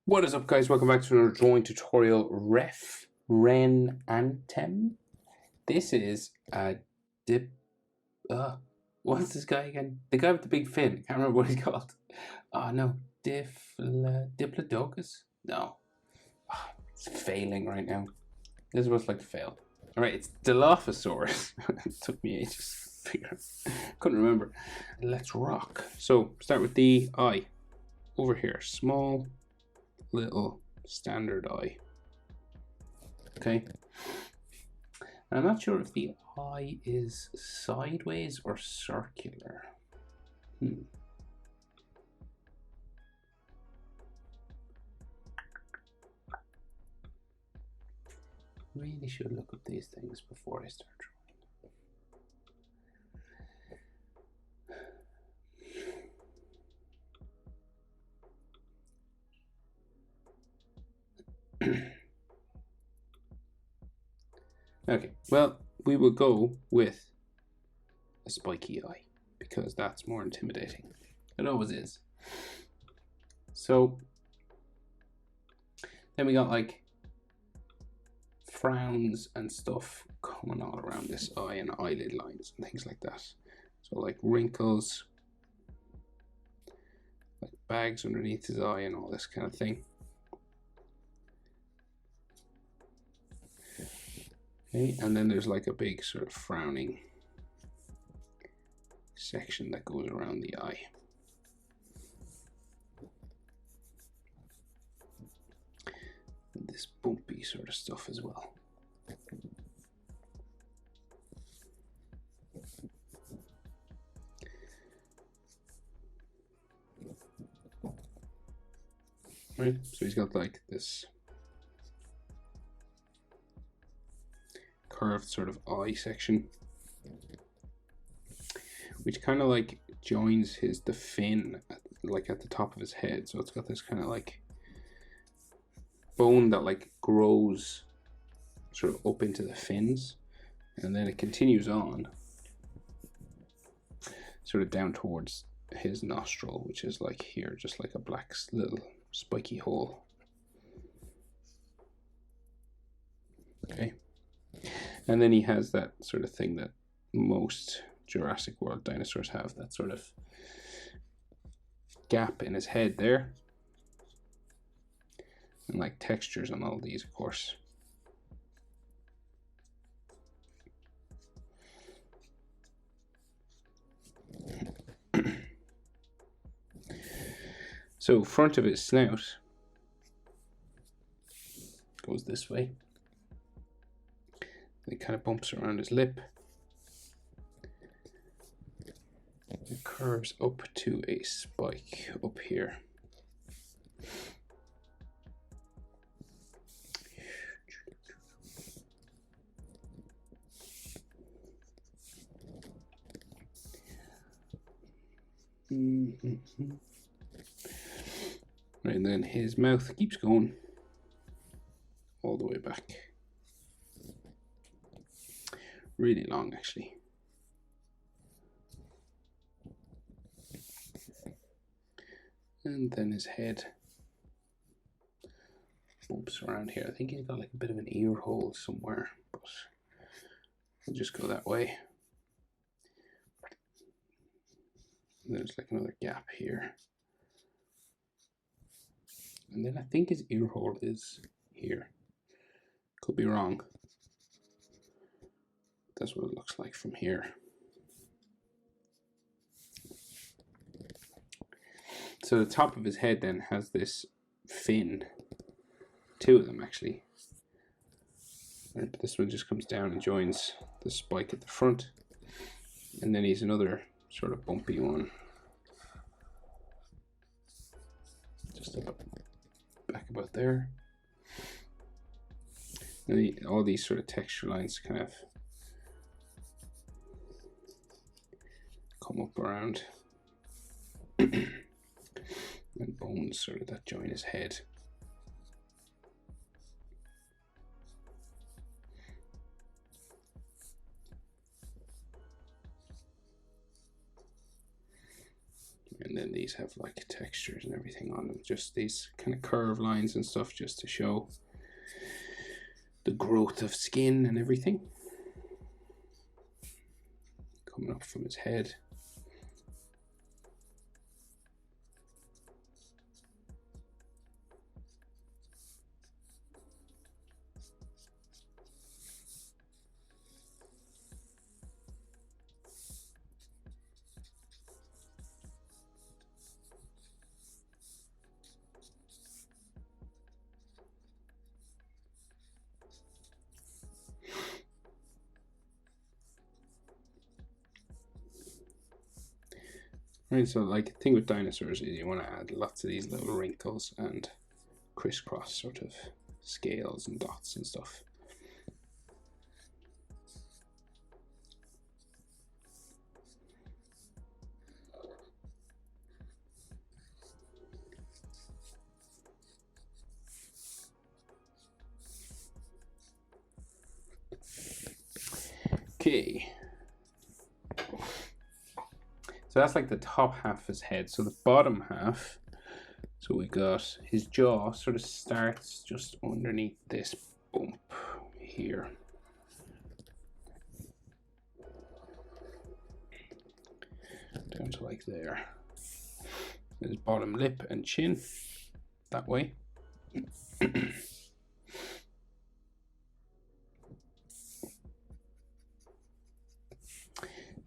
What is up, guys? Welcome back to another drawing tutorial. Refrenantem. This is a dip. What's this guy again? The guy with the big fin. Can't remember what he's called. Oh no, Diplodocus. No, it's failing right now. This is what's like to fail. All right, it's Dilophosaurus. It took me ages to figure out. Couldn't remember. Let's rock. So start with the eye over here. Small, little, standard eye. Okay. And I'm not sure if the eye is sideways or circular. Really should look up these things before I start drawing. Okay, well, we will go with a spiky eye because that's more intimidating. It always is. So then we got like frowns and stuff coming all around this eye and eyelid lines and things like that. So like wrinkles, like bags underneath his eye and all this kind of thing. Okay, and then there's like a big sort of frowning section that goes around the eye. And this bumpy sort of stuff as well. Right, so he's got like this curved sort of eye section, which kind of like joins the fin like at the top of his head. So it's got this kind of like bone that like grows sort of up into the fins, and then it continues on sort of down towards his nostril, which is like here, just like a black little spiky hole. Okay. And then he has that sort of thing that most Jurassic World dinosaurs have, that sort of gap in his head there. And like textures on all these, of course. So front of his snout goes this way. It kind of bumps around his lip. It curves up to a spike up here. Right, and then his mouth keeps going all the way back. Really long, actually. And then his head bumps around here. I think he's got like a bit of an ear hole somewhere, but we'll just go that way. And there's like another gap here. And then I think his ear hole is here. Could be wrong. That's what it looks like from here. So the top of his head then has this fin. Two of them actually. And this one just comes down and joins the spike at the front. And then he's another sort of bumpy one. Just back about there. And all these sort of texture lines kind of come up around. And bones sort of that join his head. And then these have like textures and everything on them, just these kind of curved lines and stuff, just to show the growth of skin and everything coming up from his head. Right, so like the thing with dinosaurs is you want to add lots of these little wrinkles and crisscross sort of scales and dots and stuff. Okay. So that's like the top half of his head. So the bottom half, so we got his jaw sort of starts just underneath this bump here. Down to like there. His bottom lip and chin, that way.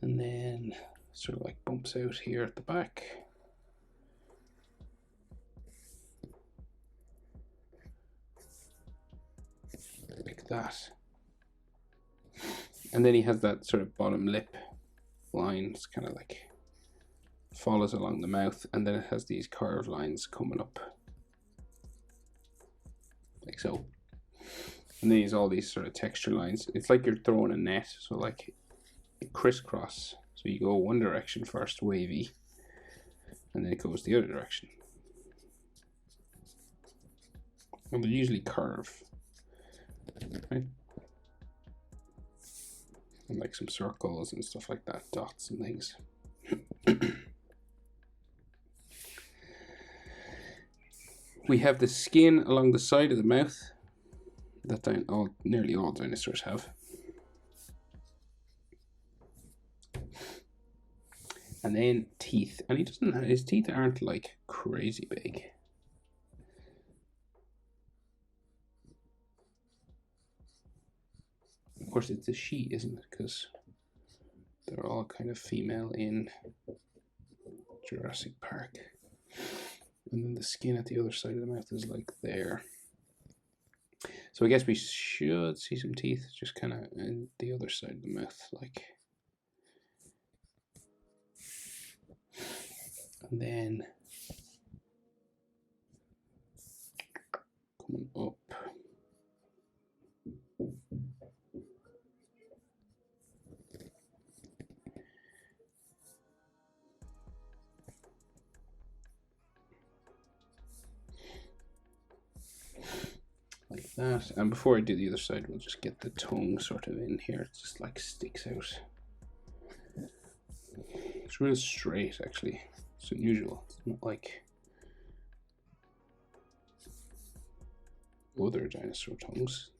And then sort of like bumps out here at the back. Like that. And then he has that sort of bottom lip line. It's kind of like follows along the mouth, and then it has these curved lines coming up like so. And then he's all these sort of texture lines. It's like you're throwing a net, so like a crisscross. So you go one direction first, wavy, and then it goes the other direction. And they usually curve, right? And like some circles and stuff like that, dots and things. We have the skin along the side of the mouth that nearly all dinosaurs have. And then teeth, and his teeth aren't like crazy big. Of course, it's a she, isn't it? Because they're all kind of female in Jurassic Park. And then the skin at the other side of the mouth is like there. So I guess we should see some teeth just kind of in the other side of the mouth, like. And then coming up. Like that. And before I do the other side, we'll just get the tongue sort of in here. It just like sticks out. It's real straight, actually. It's unusual. It's not like other dinosaur tongues.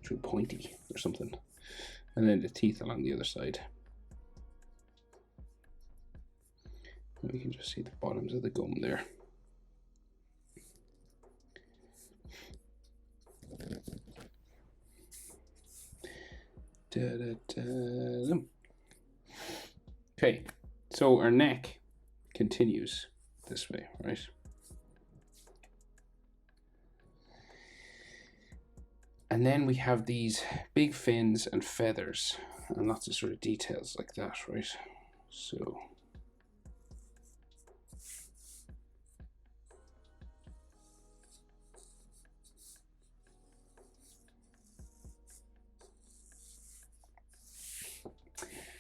It's real pointy or something. And then the teeth along the other side. And we can just see the bottoms of the gum there. Okay, so our neck continues this way, right? And then we have these big fins and feathers and lots of sort of details like that, right? So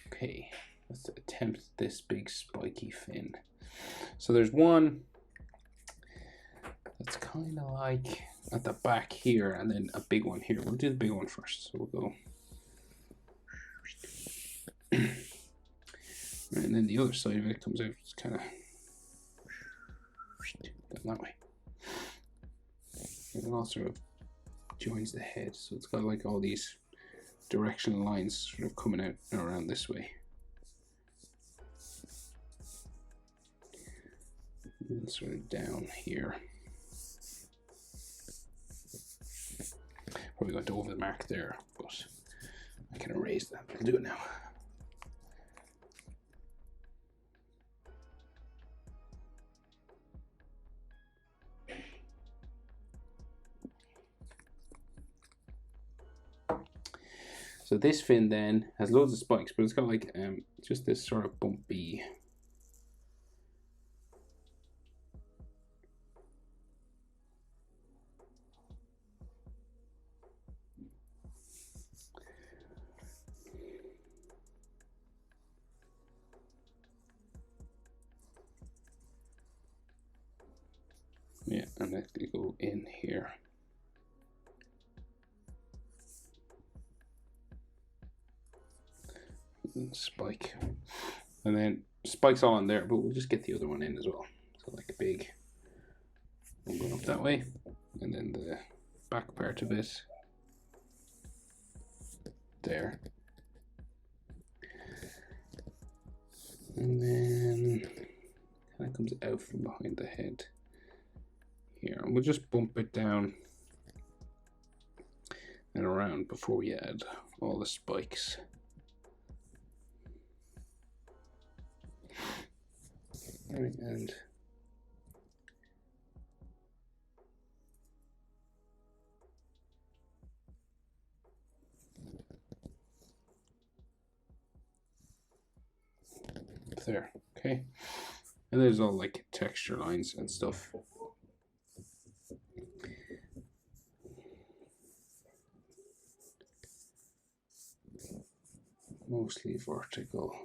okay, let's attempt this big spiky fin. So there's one that's kind of like at the back here, and then a big one here. We'll do the big one first. So we'll go. And and then the other side of it comes out, it's kind of that way. And it also sort of joins the head, so it's got like all these directional lines sort of coming out around this way. And sort of down here. Probably got over the mark there, but I can erase that. I'll do it now. So this fin then has loads of spikes, but it's got like just this sort of bumpy and let it go in here. Spike, and then spikes all in there, but we'll just get the other one in as well. So like a big one going up that way, and then the back part of it there, and then kind of comes out from behind the head here, and we'll just bump it down and around before we add all the spikes. Right, and there, okay, and there's all like texture lines and stuff. Mostly vertical.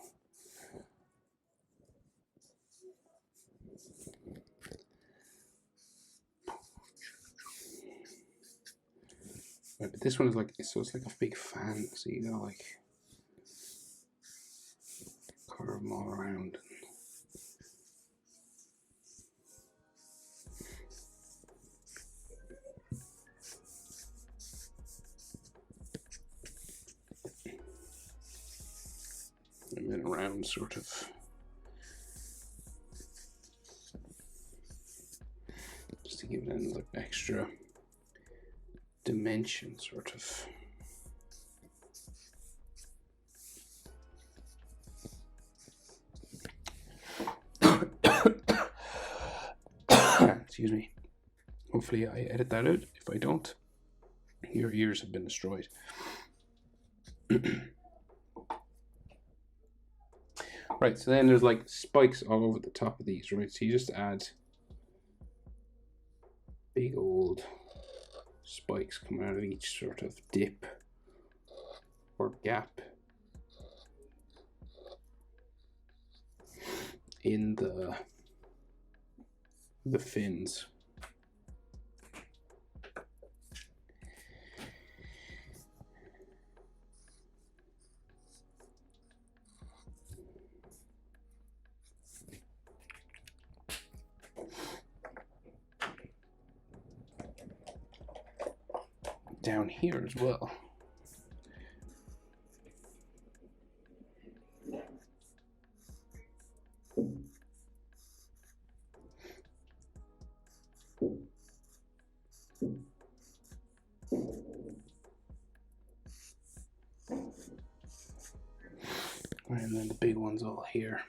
Right, but this one is like, so it's like a big fan, so you gotta like curve them all around. And then around, sort of. Just to give it another extra dimension, sort of. Excuse me. Hopefully I edit that out. If I don't, your ears have been destroyed. Right, so then there's like spikes all over the top of these, right? So you just add big old spikes coming out of each sort of dip or gap in the fins. Down here as well. And then the big ones all here.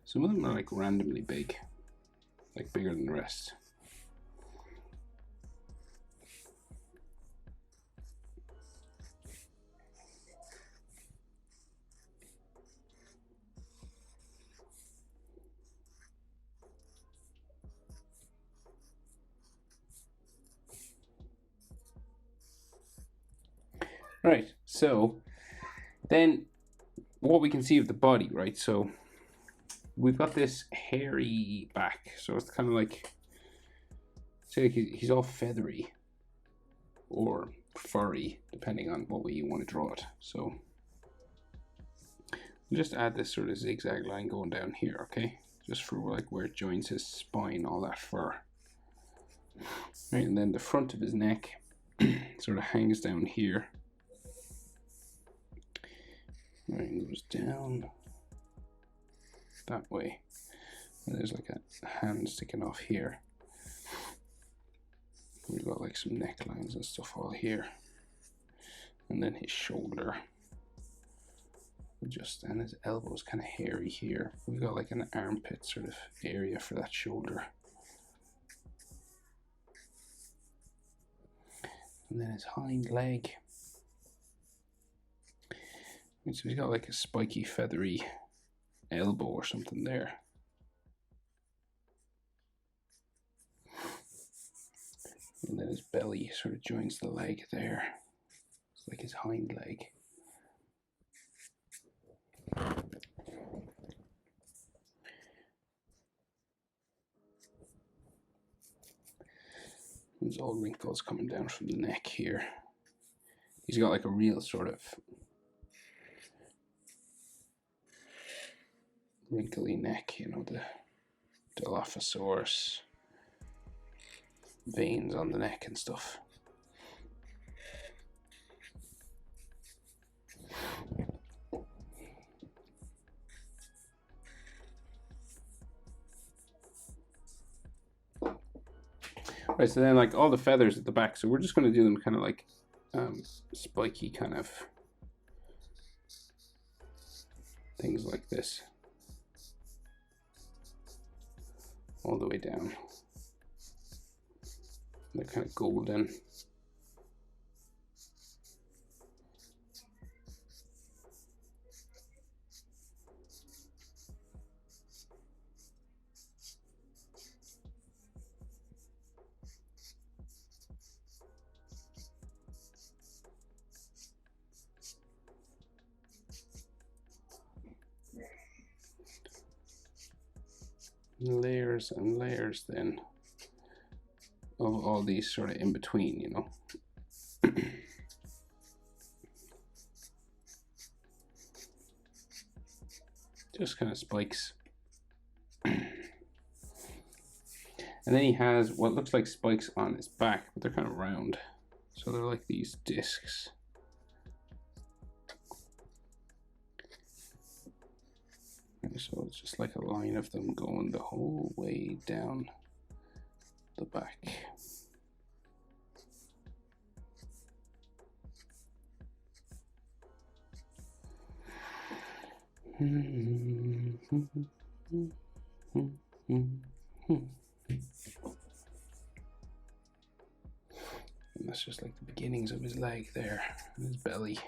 Some of them are like randomly big, like bigger than the rest. Right, so then what we can see of the body, right? So we've got this hairy back, so it's kind of like, say, like he's all feathery or furry, depending on what way you want to draw it. So we'll just add this sort of zigzag line going down here, okay? Just for like where it joins his spine, all that fur. Right, and then the front of his neck sort of hangs down here. Right, and goes down that way. And there's like a hand sticking off here. We've got like some necklines and stuff all here. And then his shoulder. And his elbow's kind of hairy here. We've got like an armpit sort of area for that shoulder. And then his hind leg. And so he's got like a spiky, feathery elbow or something there. And then his belly sort of joins the leg there. It's like his hind leg. There's all wrinkles coming down from the neck here. He's got like a real sort of wrinkly neck, you know, the Dilophosaurus veins on the neck and stuff. Right, so then like all the feathers at the back, so we're just going to do them kind of like spiky kind of things like this. All the way down. They're kind of golden. Layers and layers then of all these sort of in between, you know. Just kind of spikes. And then he has what looks like spikes on his back, but they're kind of round. So they're like these discs. And so it's just like a line of them going the whole way down the back. And that's just like the beginnings of his leg there, and his belly.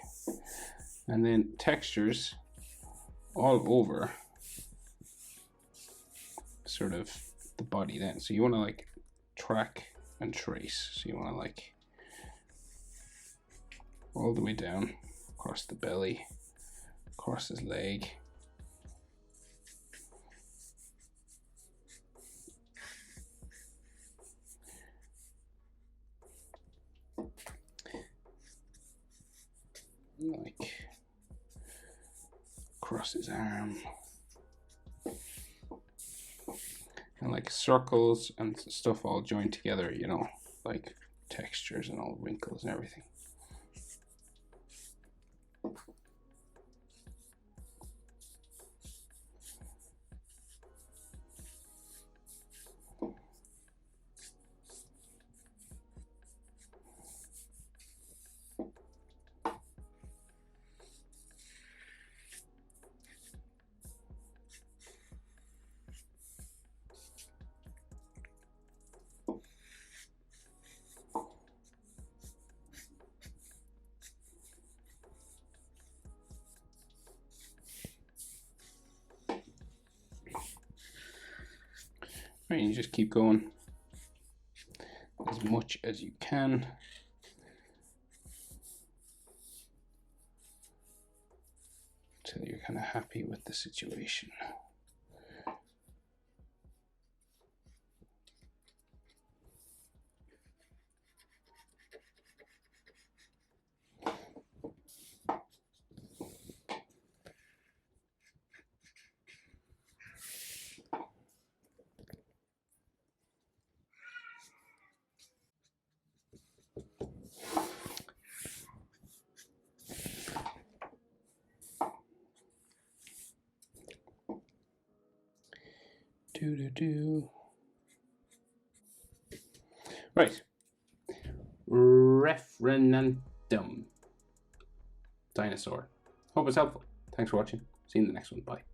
And then textures all over sort of the body then. So you want to like track and trace. So you want to like all the way down across the belly, across his leg. Like across his arm. And like circles and stuff all joined together, you know, like textures and all wrinkles and everything. Right, you just keep going as much as you can. till you're kind of happy with the situation. Right. Refrenantem. Dinosaur. Hope it's helpful. Thanks for watching. See you in the next one. Bye.